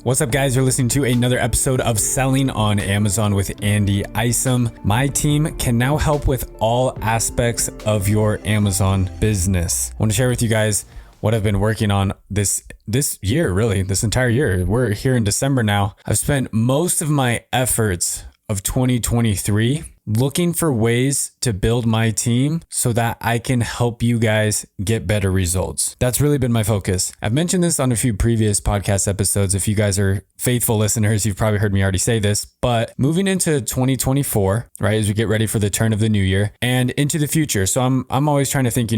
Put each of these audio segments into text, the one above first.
What's up, guys? You're listening to another episode of Selling on Amazon with Andy Isom. My team can now help with all aspects of your Amazon business. I want to share with you guys what I've been working on this year, really, this entire year. We're here in December now. I've spent most of my efforts of 2023 looking for ways to build my team so that I can help you guys get better results. That's really been my focus. I've mentioned this on a few previous podcast episodes. If you guys are faithful listeners, you've probably heard me already say this, but moving into 2024, right, as we get ready for the turn of the new year and into the future. So I'm always trying to think,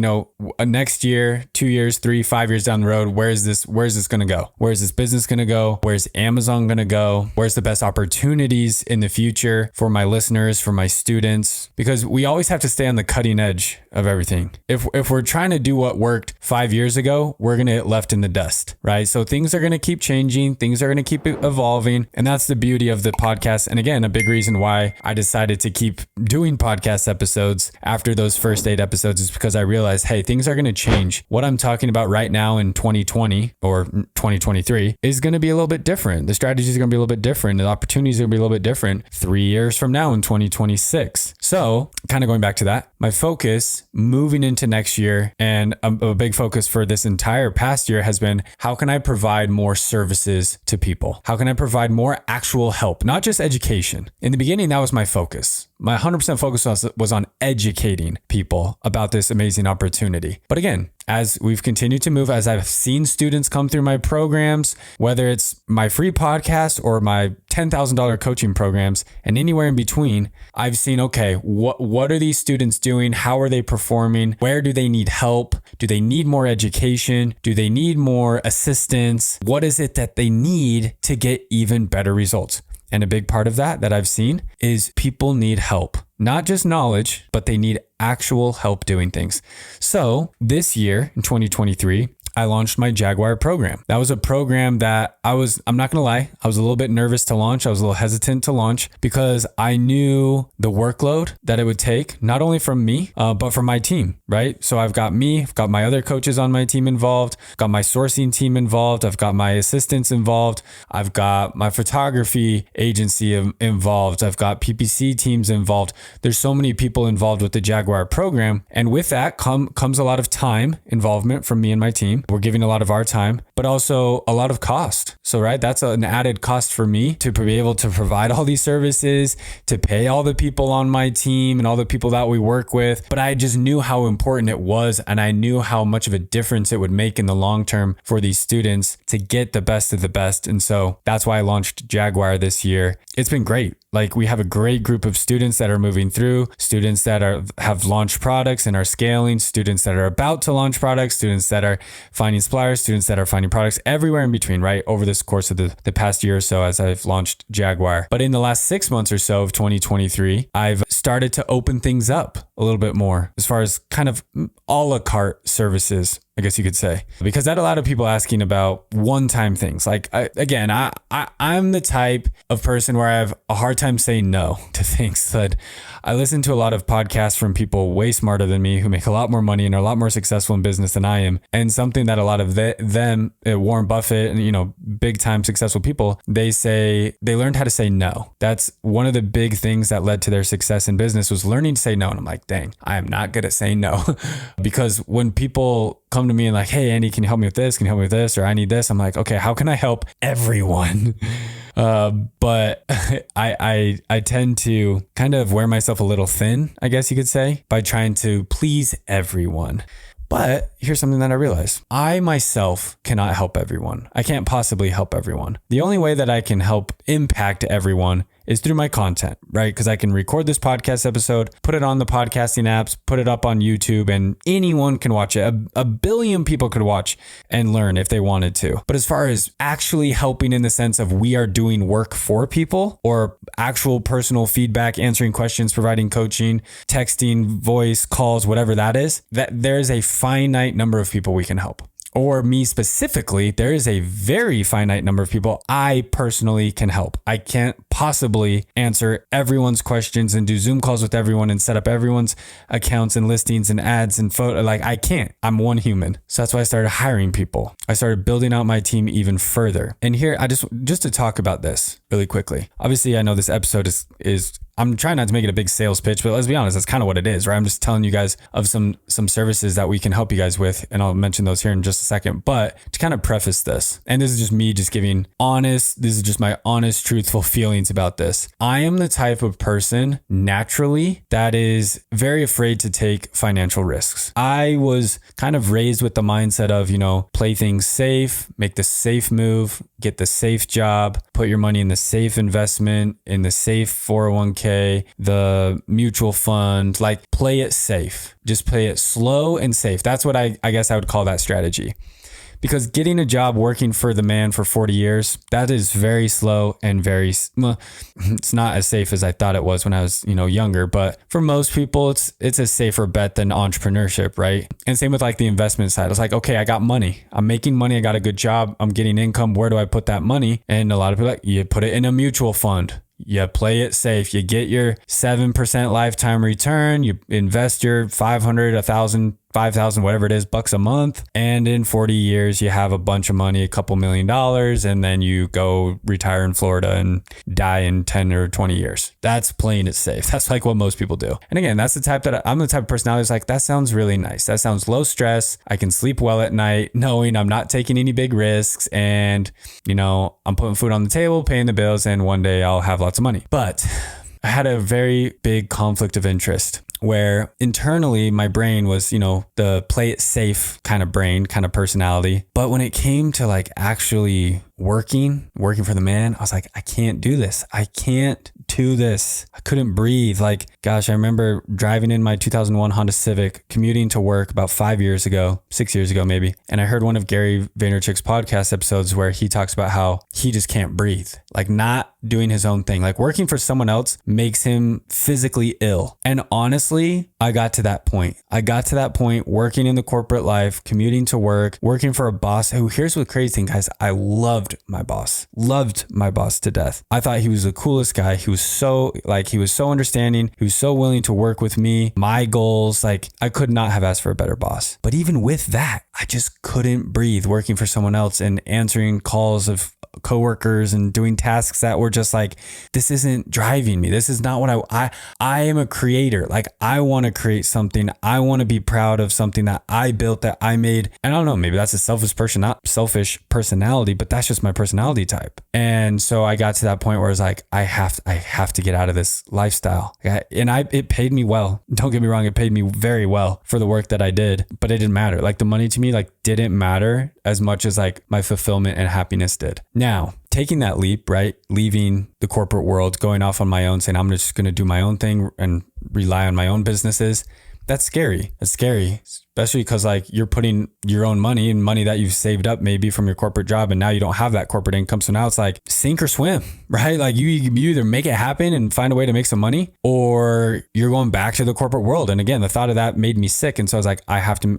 next year, 2 years, 3, 5 years down the road, where is this going to go? Where is this business going to go? Where's Amazon going to go? Where's the best opportunities in the future for my listeners, for my students? Because we always have to stay on the cutting edge of everything. If we're trying to do what worked 5 years ago, we're going to get left in the dust, right? So things are going to keep changing. Things are going to keep evolving. And that's the beauty of the podcast. And again, a big reason why I decided to keep doing podcast episodes after those first 8 episodes is because I realized, hey, things are going to change. What I'm talking about right now in 2020 or 2023 is going to be a little bit different. The strategies are going to be a little bit different. The opportunities are going to be a little bit different 3 years from now in 2026. So kind of going back to that, my focus moving into next year and a big focus for this entire past year has been, how can I provide more services to people? How can I provide more actual help, not just education? In the beginning, that was my focus. My 100% focus was on educating people about this amazing opportunity. But again, as we've continued to move, as I've seen students come through my programs, whether it's my free podcast or my $10,000 coaching programs and anywhere in between, I've seen, okay, what are these students doing? How are they performing? Where do they need help? Do they need more education? Do they need more assistance? What is it that they need to get even better results? And a big part of that I've seen is people need help, not just knowledge, but they need actual help doing things. So this year in 2023, I launched my Jaguar program. That was a program that I'm not going to lie, I was a little bit nervous to launch. I was a little hesitant to launch because I knew the workload that it would take, not only from me, but from my team, right? So I've got my other coaches on my team involved, got my sourcing team involved, I've got my assistants involved, I've got my photography agency involved, I've got PPC teams involved. There's so many people involved with the Jaguar program. And with that comes a lot of time involvement from me and my team. We're giving a lot of our time, but also a lot of cost. So, right, that's an added cost for me to be able to provide all these services, to pay all the people on my team and all the people that we work with. But I just knew how important it was. And I knew how much of a difference it would make in the long term for these students to get the best of the best. And so that's why I launched Jaguar this year. It's been great. Like, we have a great group of students that are moving through, students that have launched products and are scaling, students that are about to launch products, students that are finding suppliers, students that are finding products, everywhere in between, right? Over this course of the past year or so as I've launched Jaguar. But in the last 6 months or so of 2023, I've started to open things up a little bit more as far as kind of a la carte services, I guess you could say, because I had a lot of people asking about one-time things. Like, I'm the type of person where I have a hard time saying no to things. That I listen to a lot of podcasts from people way smarter than me who make a lot more money and are a lot more successful in business than I am. And something that a lot of them, Warren Buffett and, big time successful people, they say they learned how to say no. That's one of the big things that led to their success in business, was learning to say no. And I'm like, dang, I am not good at saying no. Because when people come to me and like, hey, Andy, can you help me with this? Can you help me with this? Or I need this. I'm like, okay, how can I help everyone? But I tend to kind of wear myself a little thin, I guess you could say, by trying to please everyone. But here's something that I realized. I myself cannot help everyone. I can't possibly help everyone. The only way that I can help impact everyone is through my content, right? Because I can record this podcast episode, put it on the podcasting apps, put it up on YouTube, and anyone can watch it. A billion people could watch and learn if they wanted to. But as far as actually helping in the sense of we are doing work for people, or actual personal feedback, answering questions, providing coaching, texting, voice calls, whatever that is, that there's a finite number of people we can help. or me specifically, there is a very finite number of people I personally can help. I can't possibly answer everyone's questions and do Zoom calls with everyone and set up everyone's accounts and listings and ads and photo. Like I can't. I'm one human. So that's why I started hiring people. I started building out my team even further. And here, I just to talk about this really quickly. Obviously, I know this episode is I'm trying not to make it a big sales pitch, but let's be honest, that's kind of what it is, right? I'm just telling you guys of some services that we can help you guys with, and I'll mention those here in just a second. But to kind of preface this, and this is just me just giving this is just my honest, truthful feelings about this. I am the type of person naturally that is very afraid to take financial risks. I was kind of raised with the mindset of, play things safe, make the safe move, get the safe job, put your money in the safe investment, in the safe 401k, the mutual fund, like play it safe. Just play it slow and safe. That's what I guess I would call that strategy. Because getting a job working for the man for 40 years, that is very slow and it's not as safe as I thought it was when I was, younger. But for most people, it's a safer bet than entrepreneurship, right? And same with like the investment side. It's like, okay, I got money. I'm making money. I got a good job. I'm getting income. Where do I put that money? And a lot of people are like, you put it in a mutual fund. You play it safe. You get your 7% lifetime return. You invest your 500, 1,000, 5,000, whatever it is, bucks a month. And in 40 years, you have a bunch of money, a couple $1,000,000, and then you go retire in Florida and die in 10 or 20 years. That's playing it safe. That's like what most people do. And again, that's I'm the type of personality that's like, that sounds really nice. That sounds low stress. I can sleep well at night knowing I'm not taking any big risks, and, I'm putting food on the table, paying the bills, and one day I'll have lots of money. But I had a very big conflict of interest where internally my brain was, the play it safe kind of brain, kind of personality. But when it came to like actually working for the man, I was like, I can't do this. I can't do this. I couldn't breathe. Like, gosh, I remember driving in my 2001 Honda Civic, commuting to work about 6 years ago, maybe. And I heard one of Gary Vaynerchuk's podcast episodes where he talks about how he just can't breathe, like not doing his own thing. Like working for someone else makes him physically ill. And honestly, I got to that point. Working in the corporate life, commuting to work, working for a boss who, here's the crazy thing, guys, I loved my boss to death. I thought he was the coolest guy. He was so understanding. He was so willing to work with me, my goals. Like I could not have asked for a better boss. But even with that, I just couldn't breathe working for someone else and answering calls of coworkers and doing tasks that were just like, this isn't driving me. This is not what I am a creator. Like I want to create something. I want to be proud of something that I built, that I made. And I don't know, maybe that's a selfish personality, but that's just my personality type. And so I got to that point where I was like, I have to get out of this lifestyle. It paid me well. Don't get me wrong. It paid me very well for the work that I did, but it didn't matter. Like the money to me, didn't matter as much as like my fulfillment and happiness did. Now, taking that leap, right? Leaving the corporate world, going off on my own, saying I'm just going to do my own thing and rely on my own businesses. That's scary. Especially because you're putting your own money and money that you've saved up maybe from your corporate job, and now you don't have that corporate income. So now it's like sink or swim, right? Like you either make it happen and find a way to make some money, or you're going back to the corporate world. And again, the thought of that made me sick. And so I was like,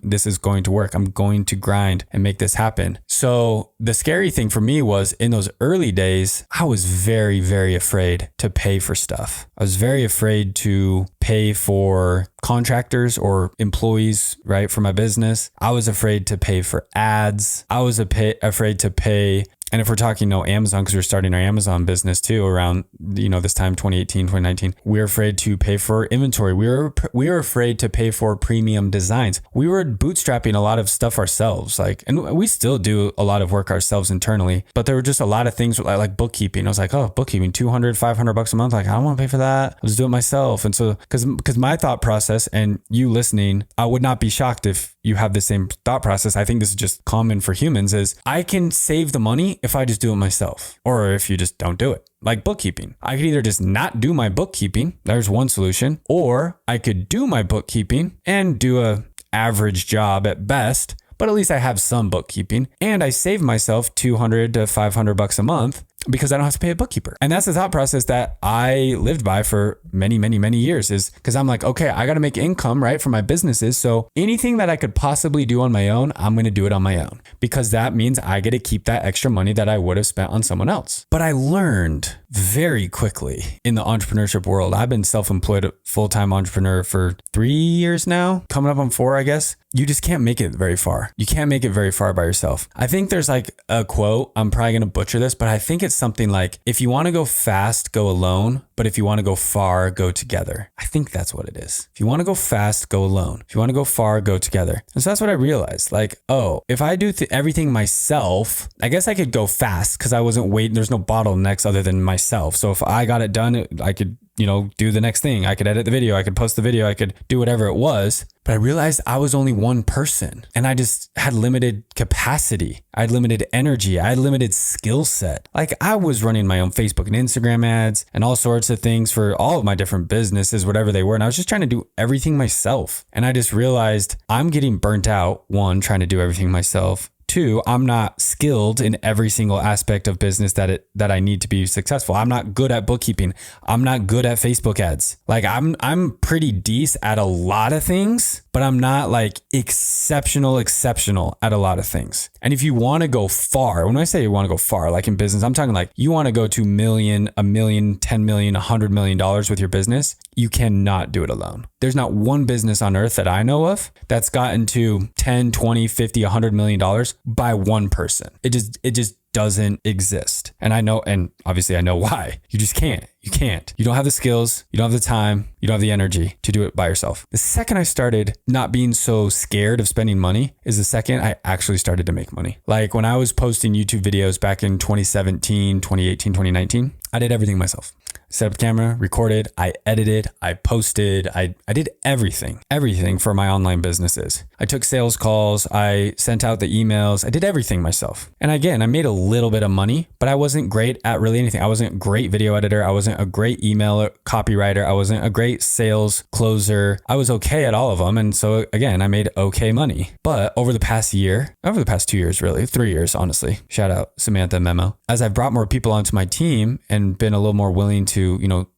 this is going to work. I'm going to grind and make this happen. So the scary thing for me was in those early days, I was very, very afraid to pay for stuff. I was very afraid to pay for contractors or employees, right, for my business. I was afraid to pay for ads. I was afraid to pay. And if we're talking, Amazon, because we're starting our Amazon business too around, this time, 2018, 2019, we were afraid to pay for inventory. We were afraid to pay for premium designs. We were bootstrapping a lot of stuff ourselves, and we still do a lot of work ourselves internally, but there were just a lot of things like bookkeeping. I was like, oh, bookkeeping, $200, $500 a month. Like, I don't want to pay for that. I'll just do it myself. And so, because my thought process, and you listening, I would not be shocked if you have the same thought process. I think this is just common for humans, is I can save the money if I just do it myself, or if you just don't do it. Like bookkeeping, I could either just not do my bookkeeping. There's one solution, or I could do my bookkeeping and do a average job at best, but at least I have some bookkeeping and I save myself $200 to $500 a month. because I don't have to pay a bookkeeper. And that's the thought process that I lived by for many, many, many years, is because I'm like, okay, I got to make income, right, for my businesses. So anything that I could possibly do on my own, I'm going to do it on my own, because that means I get to keep that extra money that I would have spent on someone else. But I learned very quickly in the entrepreneurship world. I've been self-employed full-time entrepreneur for 3 years now, coming up on 4, I guess. You just can't make it very far. You can't make it very far by yourself. I think there's like a quote, I'm probably going to butcher this, but I think it's something like, if you want to go fast, go alone. But if you want to go far, go together. I think that's what it is. If you want to go fast, go alone. If you want to go far, go together. And so that's what I realized. Like, oh, if I do everything myself, I guess I could go fast because I wasn't waiting. There's no bottlenecks other than myself. So if I got it done, I could, do the next thing. I could edit the video. I could post the video. I could do whatever it was. But I realized I was only one person and I just had limited capacity. I had limited energy. I had limited skill set. Like, I was running my own Facebook and Instagram ads and all sorts of things for all of my different businesses, whatever they were. And I was just trying to do everything myself. And I just realized I'm getting burnt out, one, trying to do everything myself. 2, I'm not skilled in every single aspect of business that I need to be successful. I'm not good at bookkeeping. I'm not good at Facebook ads. Like, I'm pretty decent at a lot of things, but I'm not like exceptional at a lot of things. And if you want to go far, when I say you want to go far, like in business, I'm talking like you want to go to $1 million, $10 million, $100 million with your business, you cannot do it alone. There's not one business on earth that I know of that's gotten to 10, 20, 50, $100 million by one person. It just doesn't exist. And I know, and obviously I know why. You just can't. You can't. You don't have the skills. You don't have the time. You don't have the energy to do it by yourself. The second I started not being so scared of spending money is the second I actually started to make money. Like when I was posting YouTube videos back in 2017, 2018, 2019, I did everything myself. Set up the camera, recorded, I edited, I posted, I did everything for my online businesses. I took sales calls, I sent out the emails, I did everything myself. And again, I made a little bit of money, but I wasn't great at really anything. I wasn't a great video editor. I wasn't a great email copywriter. I wasn't a great sales closer. I was okay at all of them. And so again, I made okay money. But over the past 2 years, really, 3 years, honestly, shout out Samantha Memo, as I've brought more people onto my team and been a little more willing to,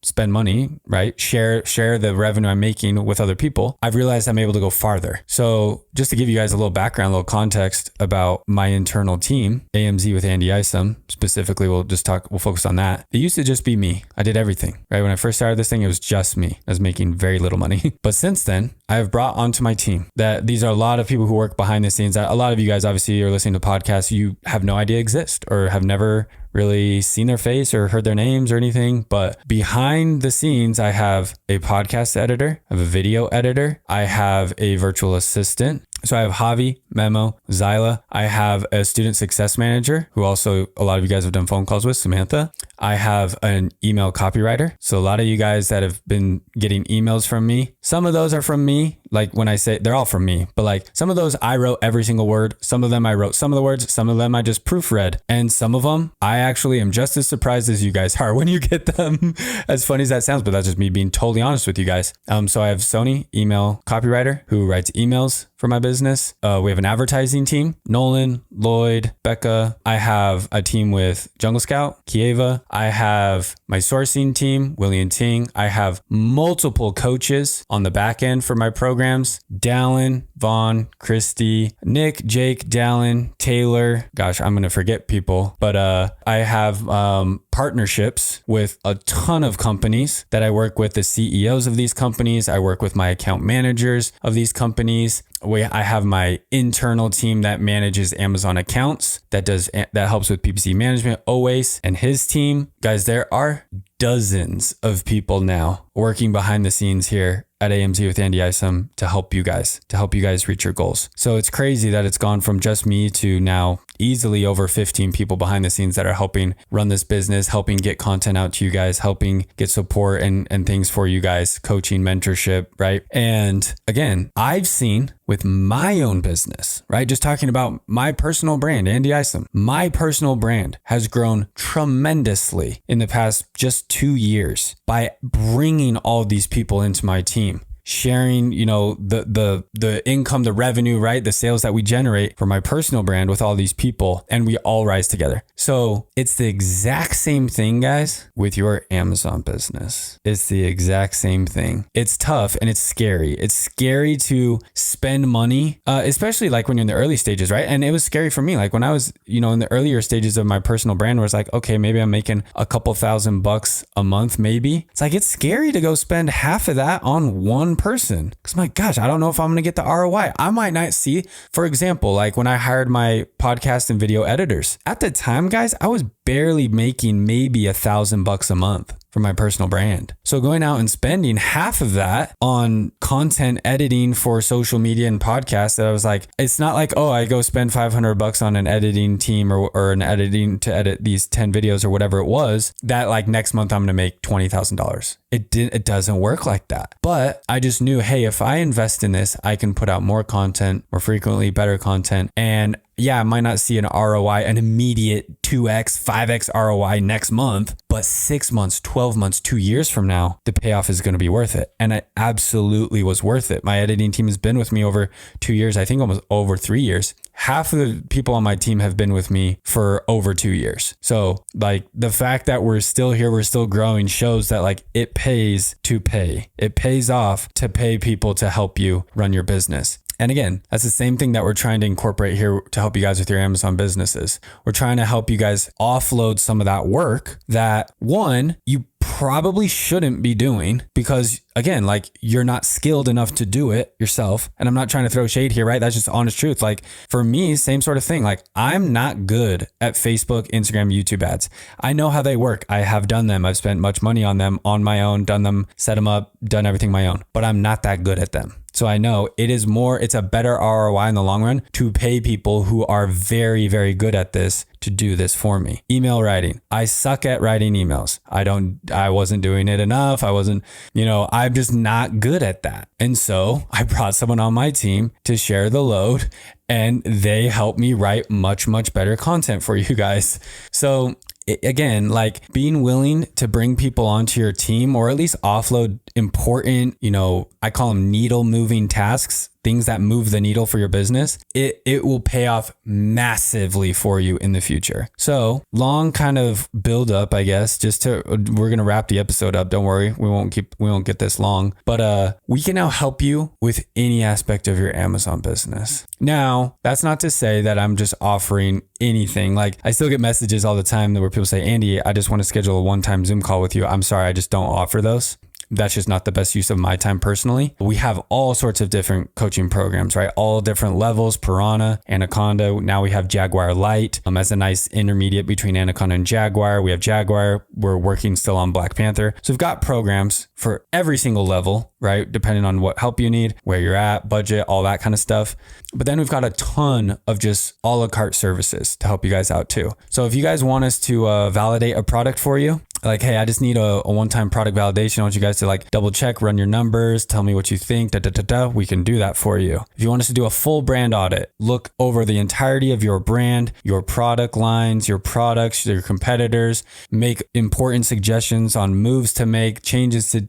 spend money, right? Share the revenue I'm making with other people, I've realized I'm able to go farther. So just to give you guys a little background, a little context about my internal team, AMZ with Andy Isom, specifically, we'll focus on that. It used to just be me. I did everything, right? When I first started this thing, it was just me. I was making very little money. But since then, I have brought onto my team that these are a lot of people who work behind the scenes. A lot of you guys obviously are listening to podcasts you have no idea exist or have never really seen their face or heard their names or anything. But behind the scenes, I have a podcast editor, I have a video editor, I have a virtual assistant. So I have Javi, Memo, Zyla. I have a student success manager who also a lot of you guys have done phone calls with, Samantha. I have an email copywriter. So a lot of you guys that have been getting emails from me, some of those are from me. Like when I say they're all from me, but like some of those I wrote every single word. Some of them I wrote some of the words, some of them I just proofread. And some of them I actually am just as surprised as you guys are when you get them. As funny as that sounds, but that's just me being totally honest with you guys. So I have Sony, email copywriter, who writes emails for my business. We have an advertising team, Nolan, Lloyd, Becca. I have a team with Jungle Scout, Kieva. I have my sourcing team, Willie and Ting. I have multiple coaches on the back end for my programs. Dallin, Vaughn, Christy, Nick, Jake, Dallin, Taylor. Gosh, I'm going to forget people, but I have partnerships with a ton of companies that I work with the CEOs of these companies. I work with my account managers of these companies. I have my internal team that manages Amazon accounts, that helps with PPC management, Oace and his team. Guys, there are dozens of people now working behind the scenes here at AMZ with Andy Isom to help you guys reach your goals. So it's crazy that it's gone from just me to now easily over 15 people behind the scenes that are helping run this business, helping get content out to you guys, helping get support and things for you guys, coaching, mentorship, right? And again, I've seen with my own business, right? Just talking about my personal brand, Andy Isom. My personal brand has grown tremendously in the past just 2 years by bringing all these people into my team. sharing, the income, the revenue, right? The sales that we generate for my personal brand with all these people, and we all rise together. So it's the exact same thing, guys, with your Amazon business. It's the exact same thing. It's tough and it's scary. It's scary to spend money, especially like when you're in the early stages, right? And it was scary for me. Like when I was, in the earlier stages of my personal brand, where it's like, okay, maybe I'm making a couple $1,000 a month, maybe. It's like, it's scary to go spend half of that on one person. Cause my gosh, I don't know if I'm going to get the ROI. I might not see, for example, like when I hired my podcast and video editors at the time, guys, I was barely making maybe $1,000 a month for my personal brand. So going out and spending half of that on content editing for social media and podcasts, that I was like, it's not like, oh, I go spend $500 on an editing team or an editing to edit these 10 videos or whatever it was, that like next month I'm going to make $20,000. It doesn't work like that. But I just knew, hey, if I invest in this, I can put out more content, more frequently, better content. And yeah, I might not see an ROI, an immediate 2x, 5x ROI next month, but 6 months, 12 months, 2 years from now, the payoff is going to be worth it. And it absolutely was worth it. My editing team has been with me over 2 years, I think almost over 3 years. Half of the people on my team have been with me for over 2 years. So like the fact that we're still here, we're still growing shows that like it pays to pay. It pays off to pay people to help you run your business. And again, that's the same thing that we're trying to incorporate here to help you guys with your Amazon businesses. We're trying to help you guys offload some of that work that, one, you probably shouldn't be doing because, again, like you're not skilled enough to do it yourself. And I'm not trying to throw shade here, right? That's just honest truth. Like for me, same sort of thing. Like I'm not good at Facebook, Instagram, YouTube ads. I know how they work. I have done them. I've spent much money on them on my own, done them, set them up, done everything my own, but I'm not that good at them. So I know it's a better ROI in the long run to pay people who are very, very good at this to do this for me. Email writing. I suck at writing emails. I wasn't doing it enough. I'm just not good at that. And so I brought someone on my team to share the load, and they helped me write much, much better content for you guys. So again, like being willing to bring people onto your team or at least offload important, I call them needle moving tasks, things that move the needle for your business, it will pay off massively for you in the future. So long kind of build up, I guess, we're going to wrap the episode up. Don't worry. We won't get this long, but we can now help you with any aspect of your Amazon business. Now, that's not to say that I'm just offering anything. Like I still get messages all the time where people say, Andy, I just want to schedule a one-time Zoom call with you. I'm sorry, I just don't offer those. That's just not the best use of my time personally. We have all sorts of different coaching programs, right? All different levels, Piranha, Anaconda. Now we have Jaguar Light as a nice intermediate between Anaconda and Jaguar. We have Jaguar. We're working still on Black Panther. So we've got programs for every single level, right? Depending on what help you need, where you're at, budget, all that kind of stuff. But then we've got a ton of just a la carte services to help you guys out too. So if you guys want us to validate a product for you, like, hey, I just need a one-time product validation. I want you guys to like double check, run your numbers, tell me what you think, we can do that for you. If you want us to do a full brand audit, look over the entirety of your brand, your product lines, your products, your competitors, make important suggestions on moves to make, changes to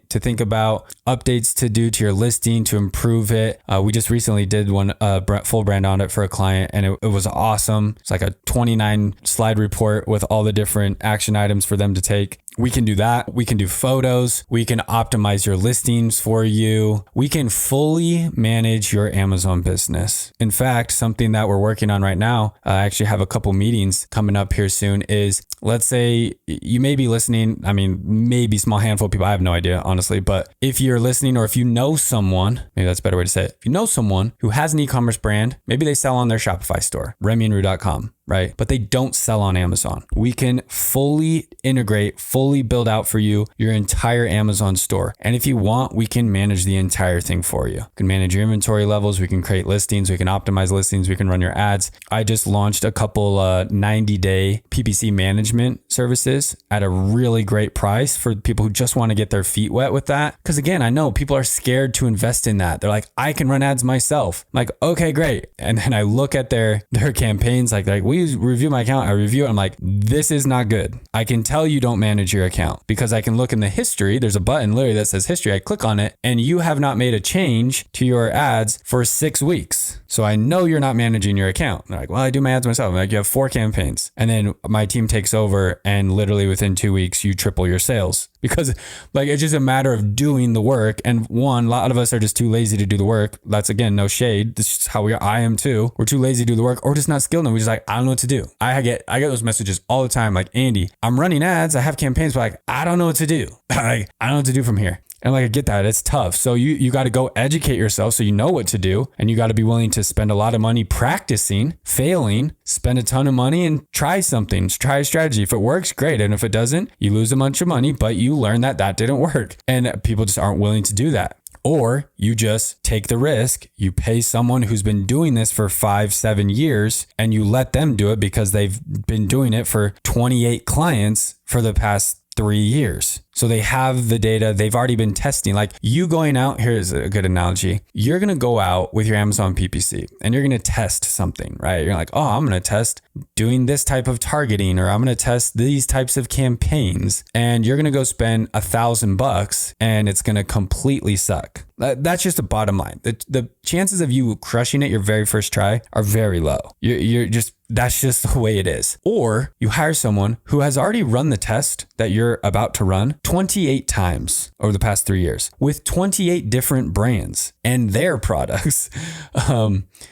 think about, updates to do to your listing to improve it. We just recently did one full brand audit for a client, and it was awesome. It's like a 29 slide report with all the different action items for them to take. We can do that. We can do photos. We can optimize your listings for you. We can fully manage your Amazon business. In fact, something that we're working on right now, I actually have a couple meetings coming up here soon, is let's say you may be listening. I mean, maybe small handful of people. I have no idea, honestly. But if you're listening, or if you know someone, maybe that's a better way to say it. If you know someone who has an e-commerce brand, maybe they sell on their Shopify store, remyandrue.com. Right? But they don't sell on Amazon. We can fully integrate, fully build out for you your entire Amazon store. And if you want, we can manage the entire thing for you. We can manage your inventory levels. We can create listings. We can optimize listings. We can run your ads. I just launched a couple 90-day PPC management services at a really great price for people who just want to get their feet wet with that. Because again, I know people are scared to invest in that. They're like, I can run ads myself. I'm like, okay, great. And then I look at their campaigns like, we review my account. I review it. I'm like, this is not good. I can tell you don't manage your account because I can look in the history. There's a button literally that says history. I click on it and you have not made a change to your ads for 6 weeks. So I know you're not managing your account. They're like, well, I do my ads myself. I'm like, you have 4 campaigns. And then my team takes over and literally within 2 weeks, you triple your sales because like, it's just a matter of doing the work. And one, a lot of us are just too lazy to do the work. That's again, no shade. This is how we are. I am too. We're too lazy to do the work or just not skilled enough. We're just like, I don't know what to do. I get those messages all the time. Like, Andy, I'm running ads. I have campaigns, but like, I don't know what to do. Like, I don't know what to do from here. And like, I get that. It's tough. So you got to go educate yourself so you know what to do. And you got to be willing to spend a lot of money practicing, failing, spend a ton of money and try something, try a strategy. If it works, great. And if it doesn't, you lose a bunch of money, but you learn that didn't work. And people just aren't willing to do that. Or you just take the risk, you pay someone who's been doing this for 5-7 years and you let them do it because they've been doing it for 28 clients for the past 3 years. So they have the data. They've already been testing. Like you going out, here's a good analogy. You're going to go out with your Amazon PPC and you're going to test something, right? You're like, oh, I'm going to test doing this type of targeting, or I'm going to test these types of campaigns. And you're going to go spend $1,000 and it's going to completely suck. That's just the bottom line. The chances of you crushing it your very first try are very low. That's just the way it is. Or you hire someone who has already run the test that you're about to run 28 times over the past 3 years with 28 different brands and their products.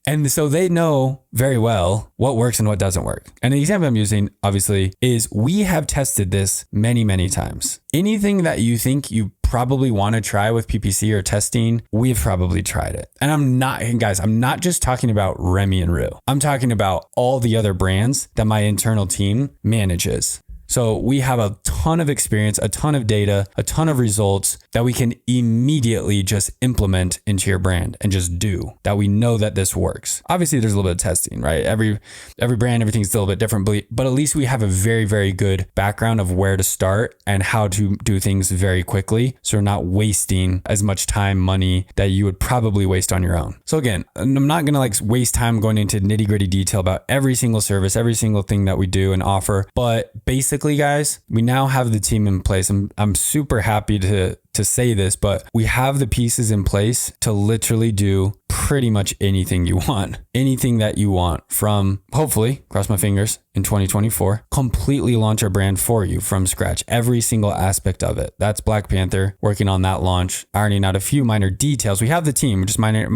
And so they know very well what works and what doesn't work. And the example I'm using, obviously, is we have tested this many, many times. Anything that you think you probably want to try with PPC or testing, we've probably tried it. And I'm not just talking about Remy and Rue. I'm talking about all the other brands that my internal team manages. So we have a ton of experience, a ton of data, a ton of results that we can immediately just implement into your brand and just do that. We know that this works. Obviously there's a little bit of testing, right? Every brand, everything's still a bit different, but at least we have a very, very good background of where to start and how to do things very quickly. So we're not wasting as much time, money that you would probably waste on your own. So again, I'm not going to waste time going into nitty gritty detail about every single service, every single thing that we do and offer, but basically, guys, we now have the team in place. I'm super happy to say this, but we have the pieces in place to literally do pretty much anything you want, anything that you want, from hopefully, cross my fingers, in 2024, completely launch our brand for you from scratch, every single aspect of it. That's Black Panther, working on that launch, ironing out a few minor details. We have the team,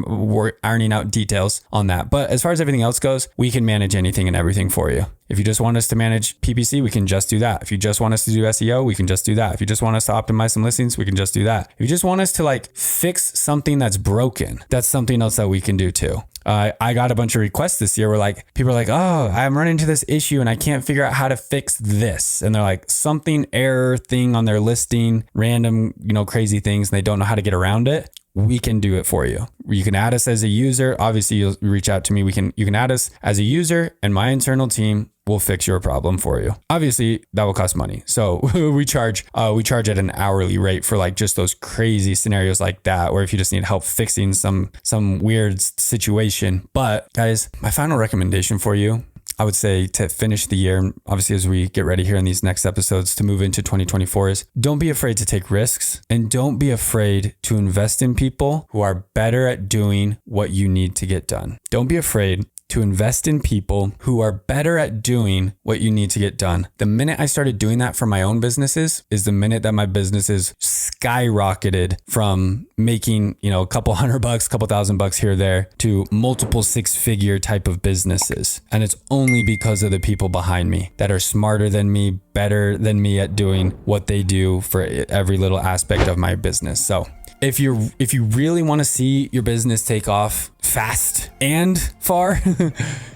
we're ironing out details on that. But as far as everything else goes, we can manage anything and everything for you. If you just want us to manage PPC, we can just do that. If you just want us to do SEO, we can just do that. If you just want us to optimize some listings, we can just do that. If you just want us to fix something that's broken, that's something else that we can do too. I got a bunch of requests this year where people are like, oh, I'm running into this issue and I can't figure out how to fix this. And they're like, something error thing on their listing, random, crazy things, and they don't know how to get around it. We can do it for you. You can add us as a user. Obviously, you'll reach out to me. You can add us as a user, and my internal team will fix your problem for you. Obviously, that will cost money. So we charge at an hourly rate for just those crazy scenarios like that, where if you just need help fixing some weird situation. But guys, my final recommendation for you, I would say, to finish the year, obviously as we get ready here in these next episodes to move into 2024, is don't be afraid to take risks, and don't be afraid to invest in people who are better at doing what you need to get done. Don't be afraid to invest in people who are better at doing what you need to get done. The minute I started doing that for my own businesses is the minute that my businesses skyrocketed from making, a couple $100, couple $1,000 here or there, to multiple 6-figure type of businesses. And it's only because of the people behind me that are smarter than me, better than me at doing what they do for every little aspect of my business. So if you really want to see your business take off fast and far,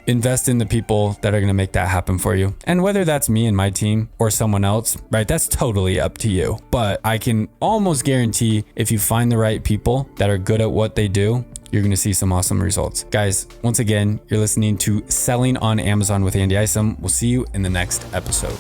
invest in the people that are going to make that happen for you. And whether that's me and my team or someone else, right, that's totally up to you. But I can almost guarantee if you find the right people that are good at what they do, you're going to see some awesome results. Guys, once again, you're listening to Selling on Amazon with Andy Isom. We'll see you in the next episode.